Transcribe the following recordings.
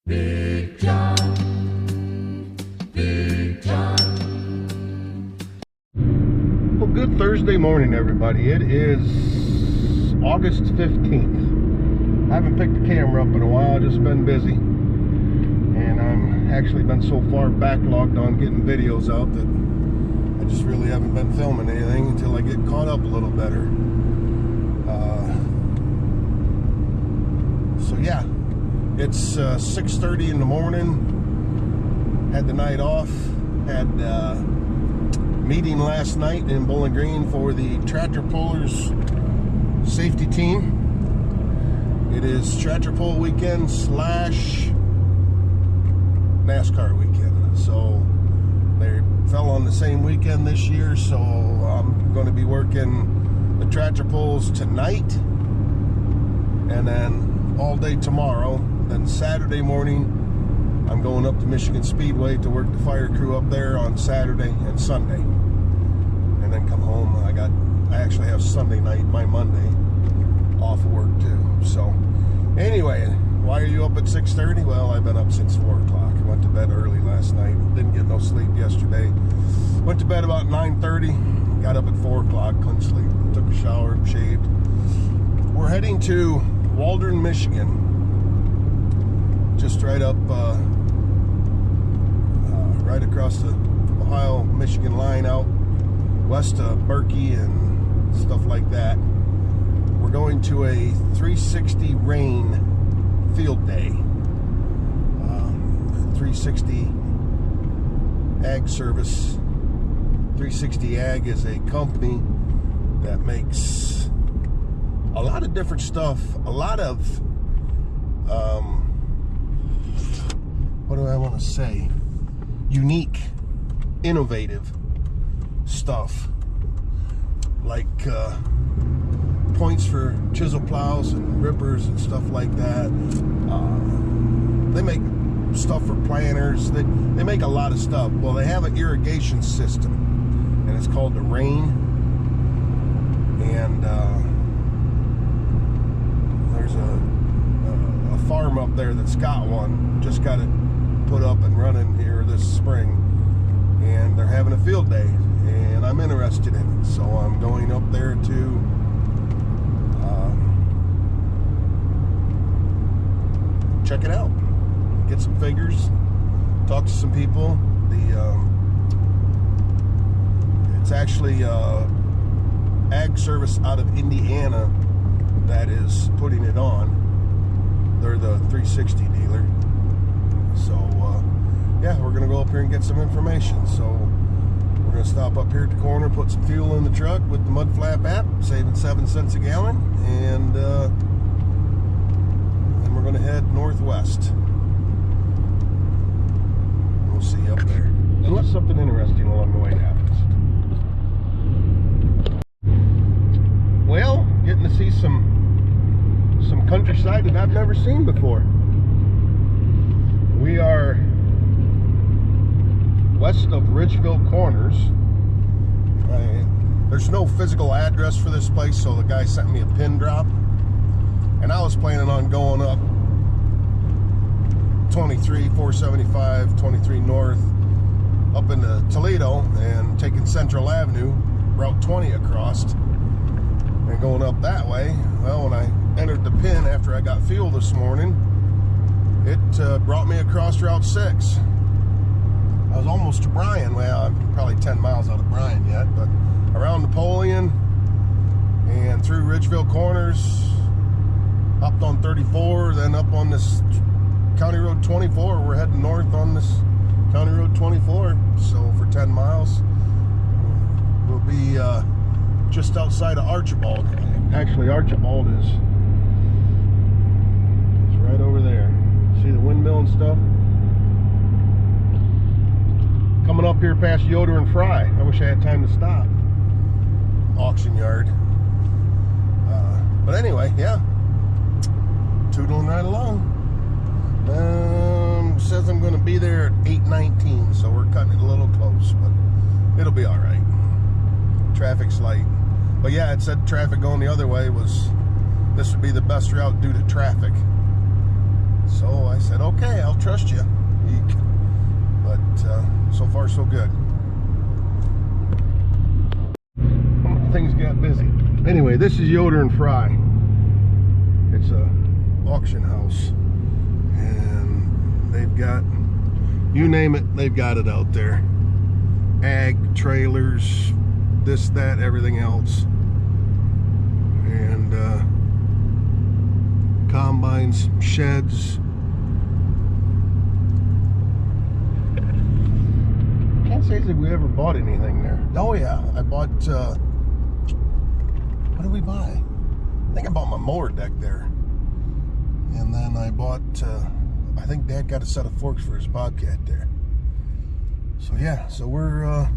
Big John, Big John. Well, good Thursday morning, everybody. It is August 15th. I haven't picked the camera up in a while. I've just been busy. And I'm actually been so far backlogged on getting videos out that I just really haven't been filming anything until I get caught up a little better. So yeah, it's 6:30 in the morning. Had the night off. Had a meeting last night in Bowling Green for the tractor pullers safety team. It is tractor pull weekend / NASCAR weekend. So they fell on the same weekend this year, so I'm going to be working the tractor pulls tonight and then all day tomorrow. Then Saturday morning I'm going up to Michigan Speedway to work the fire crew up there on Saturday and Sunday, and then come home. I actually have Sunday night, my Monday, off of work too. So anyway, why are you up at 6:30? Well, I've been up since 4 o'clock. I went to bed early last night. Didn't get no sleep yesterday. Went to bed about 9:30. Got up at 4 o'clock. Couldn't sleep. Took a shower, shaved. We're heading to Waldron, Michigan. Just right up, right across the Ohio-Michigan line out west of Berkey and stuff like that. We're going to a 360 rain field day. 360 Ag Service. 360 Ag is a company that makes a lot of different stuff, a lot of what do I want to say, unique, innovative stuff, like points for chisel plows and rippers and stuff like that. They make stuff for planters. They make a lot of stuff. Well, they have an irrigation system, and it's called the Rain. And there's a farm up there that's got one. Just got it put up and running here this spring, and they're having a field day, and I'm interested in it. So I'm going up there to check it out, get some figures, talk to some people. It's actually Ag Service out of Indiana that is putting it on. They're the 360 dealer. So yeah, we're gonna go up here and get some information. So we're gonna stop up here at the corner, put some fuel in the truck with the Mud Flap app, saving 7 cents a gallon, and then we're gonna head northwest. We'll see you up there, unless something interesting along the way happens. Well, getting to see some countryside that I've never seen before. We are west of Ridgeville Corners. There's no physical address for this place, so the guy sent me a pin drop, and I was planning on going up 23, 475, 23 north, up into Toledo, and taking Central Avenue, Route 20 across, and going up that way. Well, when I entered the pin after I got fuel this morning, it brought me across Route 6. I was almost to Bryan. Well, I'm probably 10 miles out of Bryan yet, but around Napoleon and through Ridgeville Corners, hopped on 34, then up on this County Road 24. We're heading north on this County Road 24. So for 10 miles, we'll be just outside of Archibald. Actually, Archibald is right over there. See the windmill and stuff? Coming up here past Yoder and Fry. I wish I had time to stop. Auction yard. But anyway, yeah. Tootling right along. Says I'm going to be there at 8:19, so we're cutting it a little close, but it'll be all right. Traffic's light. But yeah, it said traffic going the other way this would be the best route due to traffic. So I said, okay, I'll don't trust you. But so far so good. Things got busy. Anyway, this is Yoder and Fry. It's a auction house, and they've got, you name it, they've got it out there. Ag, trailers, this, that, everything else. And combines, sheds. Can't say that we ever bought anything there. Oh yeah, I bought, what did we buy? I think I bought my mower deck there. And then I bought, I think Dad got a set of forks for his Bobcat there. So yeah, so we're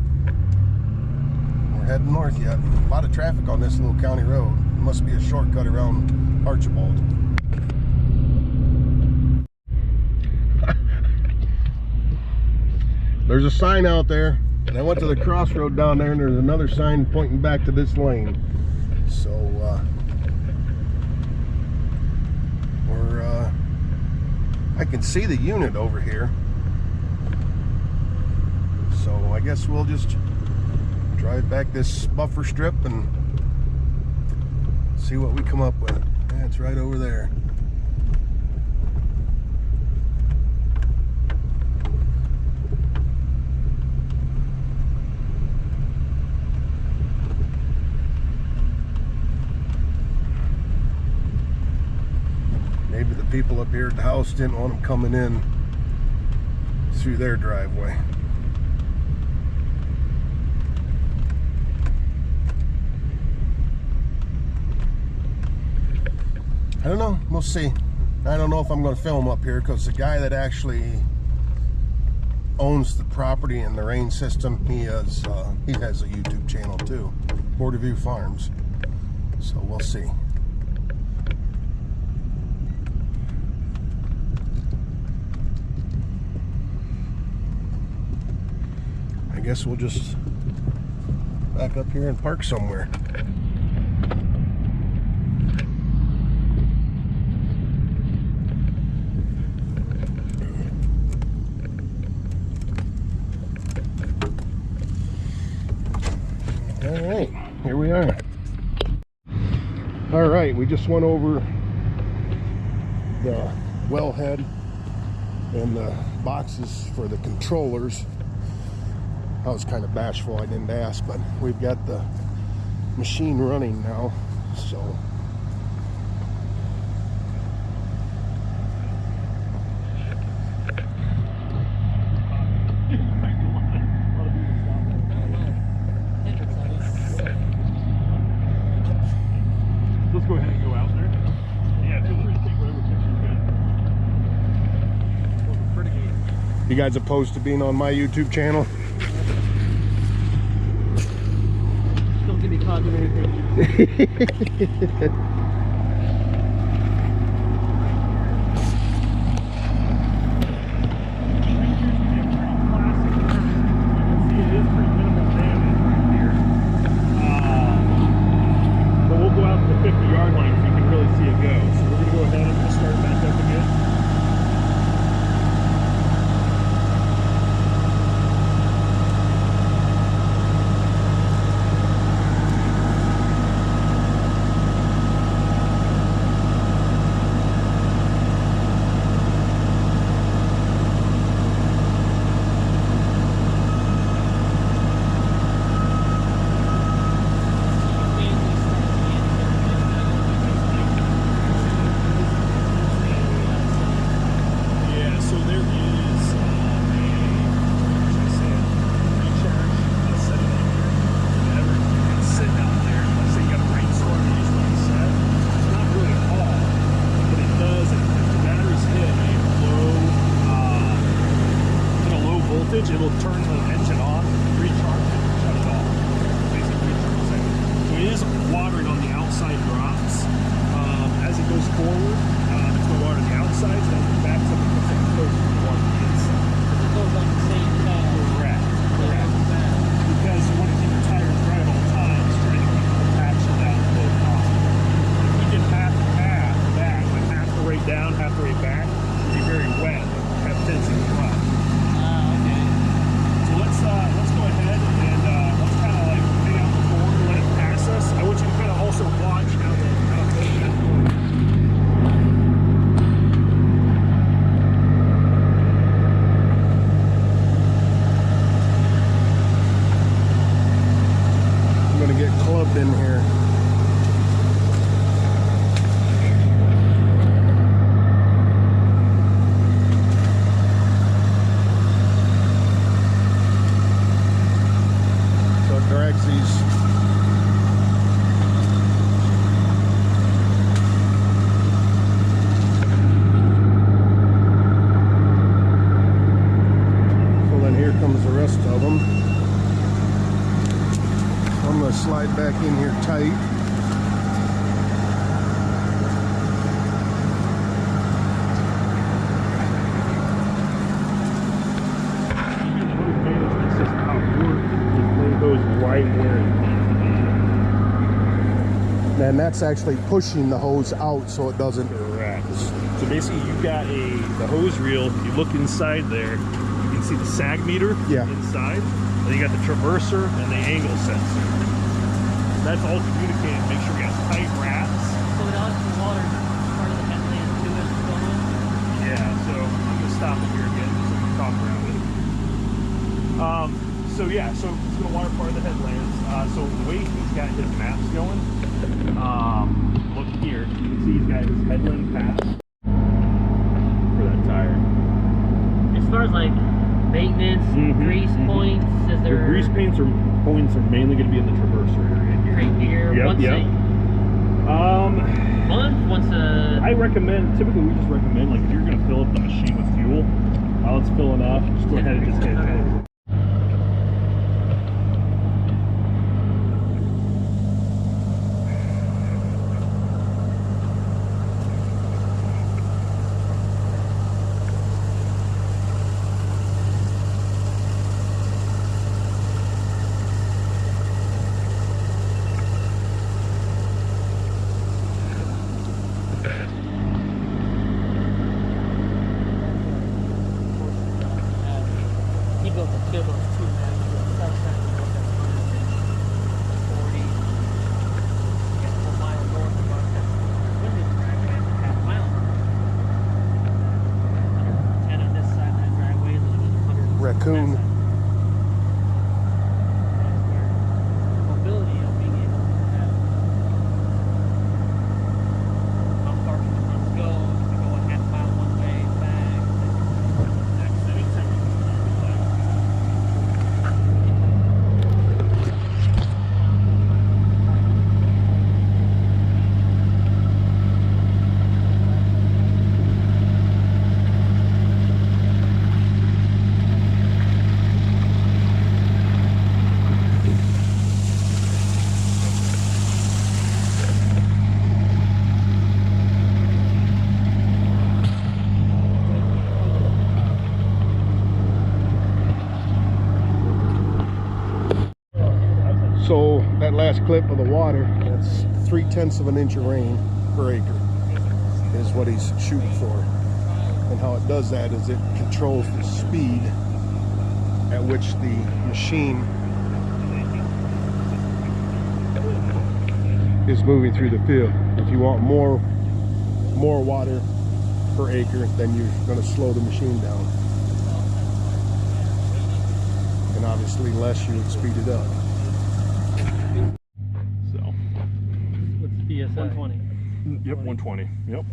heading north yet. A lot of traffic on this little county road. It must be a shortcut around Archibald. There's a sign out there, and I went to the crossroad down there, and there's another sign pointing back to this lane. So I can see the unit over here. So I guess we'll just drive back this buffer strip and see what we come up with. Yeah, it's right over there. Maybe the people up here at the house didn't want them coming in through their driveway. I don't know, we'll see. I don't know if I'm going to film up here because the guy that actually owns the property and the rain system, he has a YouTube channel too, Border View Farms. So we'll see. I guess we'll just back up here and park somewhere. All right, here we are. All right, we just went over the wellhead and the boxes for the controllers. I was kind of bashful, I didn't ask, but we've got the machine running now, so. Let's go ahead and go out there. Yeah, feel free to take whatever picture you get. You guys opposed to being on my YouTube channel? Don't get me caught in anything. It'll turn the engine on, recharge it, shut it off. Basically, so it is watering on the outside drops. As it goes forward, it's going to water the outsides, then it backs up and puts it close to the water the inside. It goes on the same path. Correct. Because you want to keep your tires dry at all times, trying to keep the compaction down as low as possible. If you did half that, like half the way down, half the way back, it'd be very wet. Have plugged in here. So it directs these. So then here comes the rest of them. I'm going to slide back in here tight. And that's actually pushing the hose out so it doesn't. Correct. So basically you've got the hose reel, you look inside there, you can see the sag meter inside, and you got the traverser and the angle sensor. That's all communicating, make sure you got tight wraps. So it ought the water part of the headland too as it's going? Yeah, so I'm gonna stop it here again so we can talk around it. So yeah, so it's gonna water part of the headlands. So the way he's got his maps going, look here, you can see he's got his headland path for that tire. As far as like maintenance, grease points, is there? The grease points are mainly going to be in the traverser area here. Right here, once a month, once a... I recommend, typically we just recommend, like if you're going to fill up the machine with fuel, while it's filling up, just go ahead and just hit it. He built a field of 2 miles, south side of the 40, yeah, 1 mile north of our town. When did the driveway have half a mile? 110 on this side of that driveway, and then another 100 Raccoon. on that side. That's where mobility of being able to have how far can the runs go, if we go a half mile one way, back. So that last clip of the water, that's 3/10 of an inch of rain per acre is what he's shooting for. And how it does that is it controls the speed at which the machine is moving through the field. If you want more water per acre, then you're going to slow the machine down. And obviously less, you would speed it up. So, What's the PSI? 120. yep, 120. Yep.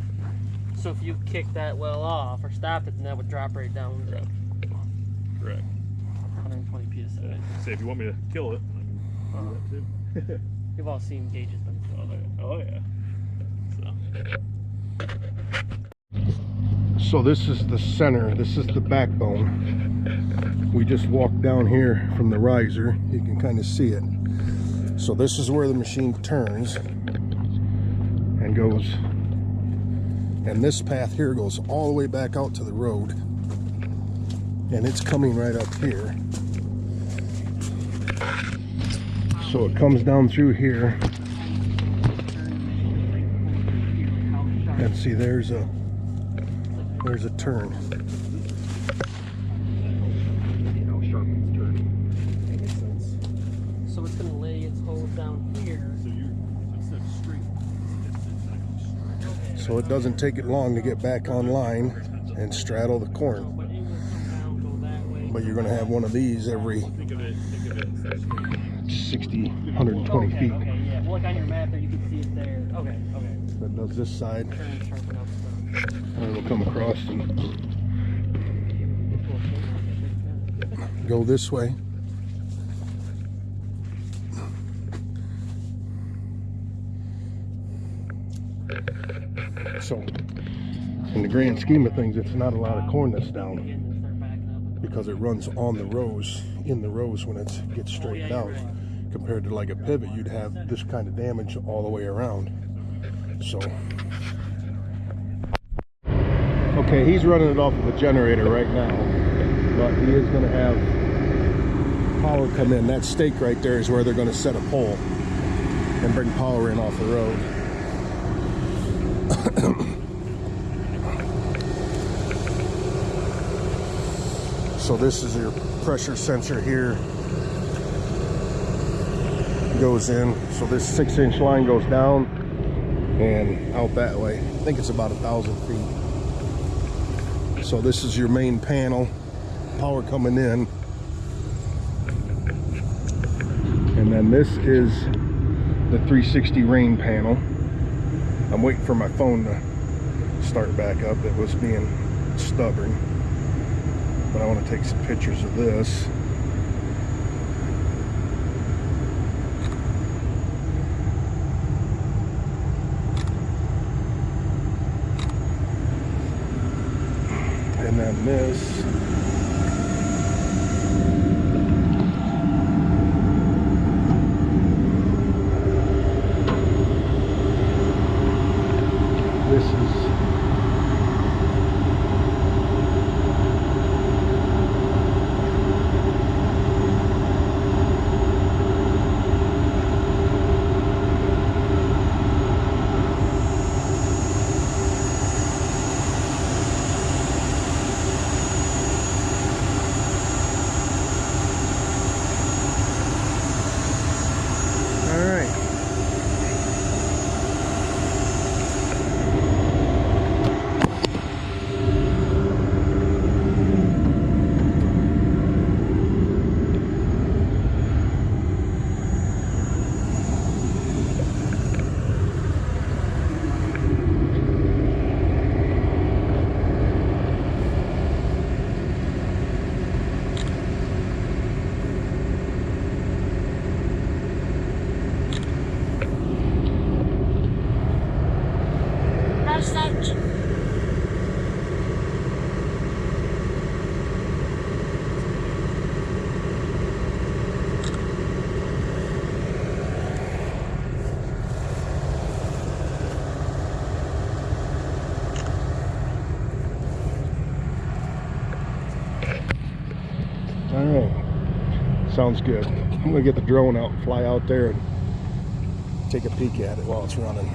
So if you kick that well off or stop it, then that would drop right down to Correct. 120 PSI. Say if you want me to kill it, I can do that too. You've all seen gauges then. Oh yeah. So this is the center, this is the backbone. We just walked down here from the riser, you can kind of see it. So this is where the machine turns and goes, and this path here goes all the way back out to the road, and it's coming right up here. So it comes down through here, and see there's a turn. How sharp it's turning. That makes sense. So it's going to lay its hose down here. So you're instead of straight, it's So it doesn't take it long to get back online and straddle the corn. But it will come down, go that way. But you're going to have one of these every think of it instead of straight. 60, 120 feet. Okay, yeah. Look on your map there, you can see it there. Okay, okay. That does this side. Turn and sharpen up stuff. And we'll come across and go this way. So, in the grand scheme of things, it's not a lot of corn that's down because it runs on the rows, in the rows when it gets straightened out. Compared to like a pivot, you'd have this kind of damage all the way around. So, okay, he's running it off of a generator right now, but he is going to have power come in. That stake right there is where they're going to set a pole and bring power in off the road. So this is your pressure sensor here. Goes in. So this 6-inch line goes down and out that way. I think it's about 1,000 feet. So this is your main panel. Power coming in. And then this is the 360 rain panel. I'm waiting for my phone to start back up. It was being stubborn. But I want to take some pictures of this. And then this. This is all right. Sounds good. I'm gonna get the drone out, fly out there, and take a peek at it while it's running.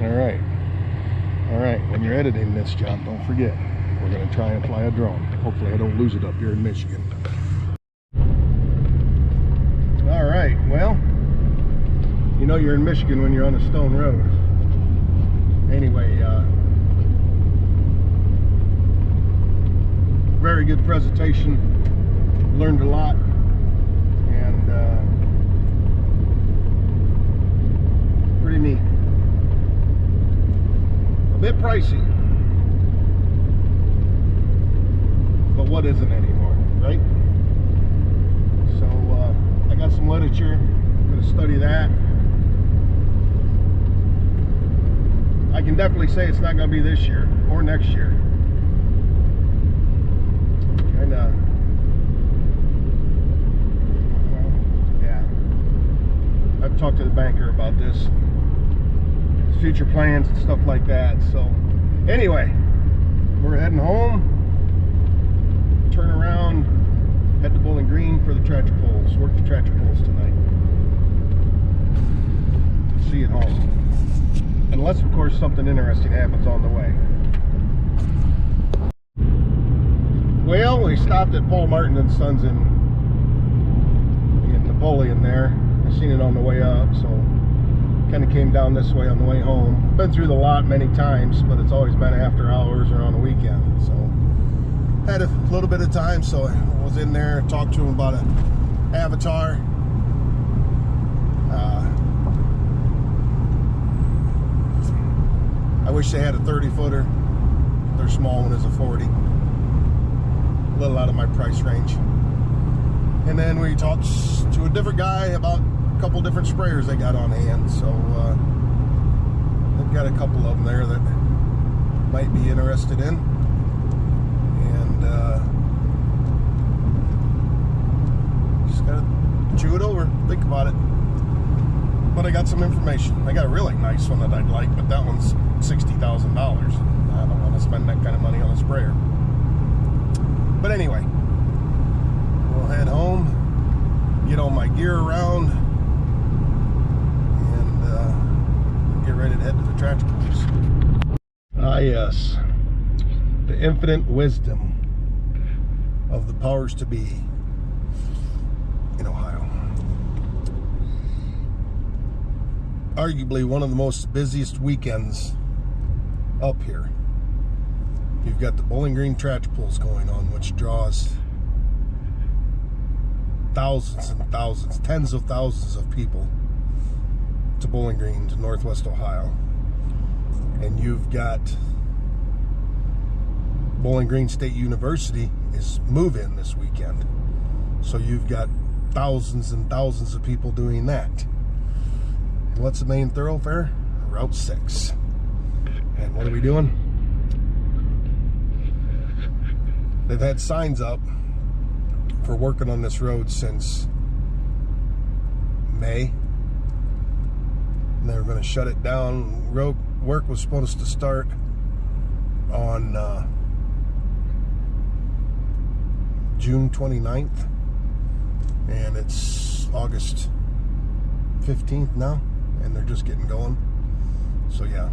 All right, when you're editing this, John, don't forget, we're going to try and fly a drone. Hopefully I don't lose it up here in Michigan. All right, well, you know you're in Michigan when you're on a stone road. Anyway, very good presentation. Learned a lot. And pretty neat. A bit pricey. But what isn't anymore, right? So I got some literature. I'm going to study that. I can definitely say it's not going to be this year or next year. Kind of, well, yeah. I've talked to the banker about this, future plans and stuff like that. So, anyway, we're heading home. Turn around, head to Bowling Green for the tractor pulls. Work the tractor pulls tonight. See you at home. Unless, of course, something interesting happens on the way. Well, we stopped at Paul Martin and Sons in Napoleon there. I seen it on the way up, so kind of came down this way on the way home. Been through the lot many times, but it's always been after hours or on a weekend. So had a little bit of time, so I was in there, talked to him about an Avatar. I wish they had a 30-footer. Their small one is a 40. A little out of my price range. And then we talked to a different guy about a couple different sprayers they got on hand. So they've got a couple of them there that might be interested in. And just gotta chew it over, think about it. But I got some information. I got a really nice one that I'd like, but that one's $60,000. I don't want to spend that kind of money on a sprayer. But anyway, we'll head home, get all my gear around, and get ready to head to the tractor pulls. Ah, yes, the infinite wisdom of the powers to be in Ohio. Arguably one of the most busiest weekends up here. You've got the Bowling Green tractor pulls going on, which draws thousands and thousands, tens of thousands of people to Bowling Green, to Northwest Ohio. And you've got Bowling Green State University is move-in this weekend. So you've got thousands and thousands of people doing that. And what's the main thoroughfare? Route 6. And what are we doing? They've had signs up for working on this road since May. And they were going to shut it down. Road work was supposed to start on June 29th. And it's August 15th now. And they're just getting going. So yeah.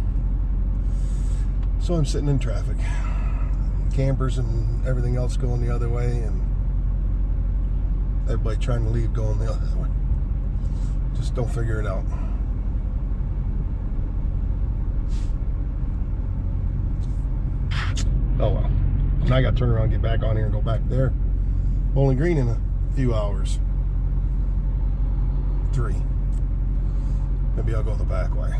So I'm sitting in traffic. Campers and everything else going the other way, and everybody trying to leave going the other way. Just don't figure it out. Oh well. Now I got to turn around, get back on here, and go back there. Bowling Green in a few hours. 3. Maybe I'll go the back way.